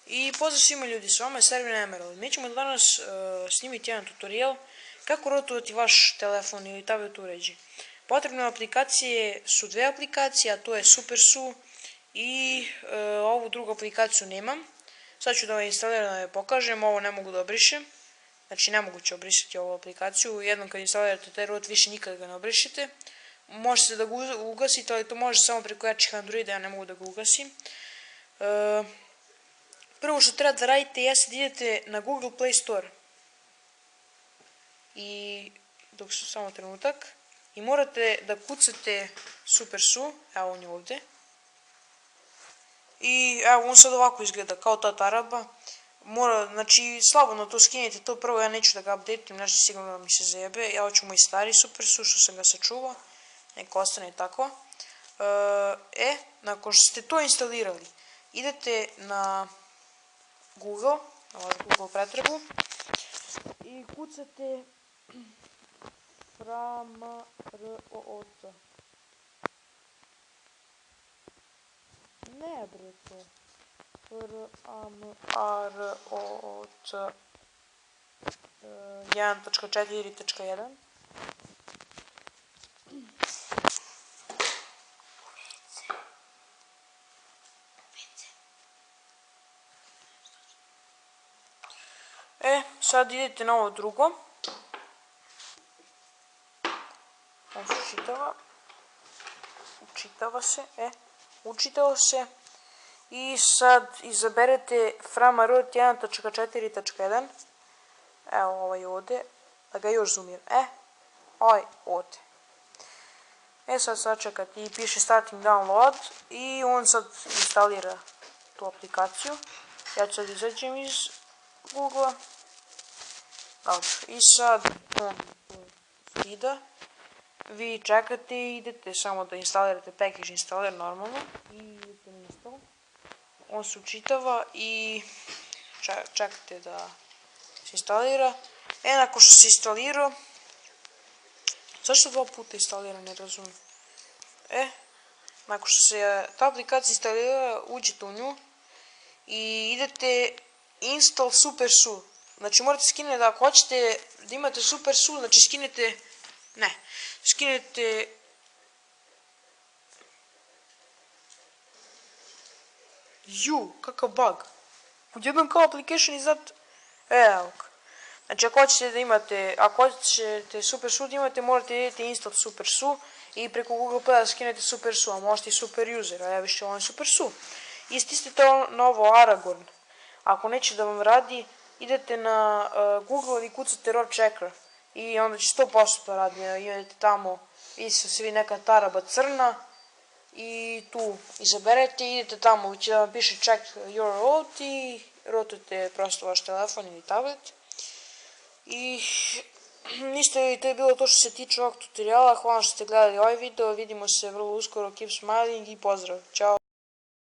I pozdrav svima ljudi, s vama je Servin Emerald. Mi ćemo danas snimiti jedan tutorial kako rotovati vaš telefon ili tablet uređaj. Potrebne aplikacije su dve aplikacije, a to je SuperSU i ovu drugu aplikaciju nemam. Sad ću da vam instaliram da je pokažem, ovo ne mogu da obrišem. Znači nemoguće obrisati ovu aplikaciju, jednom kad instalirate taj rot više nikada ga ne obrišete. Možete da ga ugasite, ali to može samo preko jačih Androida, ja ne mogu da ga ugasim. Prvo što treba da radite jeste da idete na Google Play Store i dok su samo trenutak i morate da kucate SuperSU, evo on je ovdje i evo on sad ovako izgleda kao ta taraba. Znači slobodno to skinite, to prvo ja neću da ga updateujem, znači sigurno da mi se zajebe, ja hoću moj stari SuperSU što sam ga sačuvao, neka ostane tako. Nakon što ste to instalirali, idete na Google, na vaš Google pretragu i kucate Framarot. Ne bre to. Framarot 1.4.1. Sad idete na ovo drugo. On se učitava se. I sad izaberete Framarot 1.4.1. Evo ovaj ovdje, da ga još zoomiram. Ovaj ovdje. Sad sačekate i piše starting download i on sad instalira tu aplikaciju. Ja ću sad izađem iz Google-a. I sad on skida. Vi čekate i idete samo da instalirate package installer normalno. I idete na install. On se učitava i čekate da se instalira. Nakon što se instalira, zašto dva puta instalira, ne razumijem. Nakon što se ta aplikacija instalira, uđete u nju i idete install SuperSU. Znači morate skinuti da ako hoćete da imate SuperSU, znači skinete kakav bug. Odjednom kao application izdat, evo ga. Znači ako hoćete SuperSU da imate, morate idete install SuperSU i preko Google Play da skinete SuperSU, a možete i SuperUser, a ja više volim SuperSU. I stisnite na ovo Aragorn. Ako neće da vam radi, idete na Google i kucate ROT checker i onda će 100% da radi. Idete tamo, vidite se svi neka taraba crna i tu izaberete i idete tamo gdje da vam piše check your rot i rotujete prosto vaš telefon ili tablet. I ništa, to je bilo to što se tiče ovog tutoriala. Hvala što ste gledali ovaj video, vidimo se vrlo uskoro, keep smiling i pozdrav, ćao.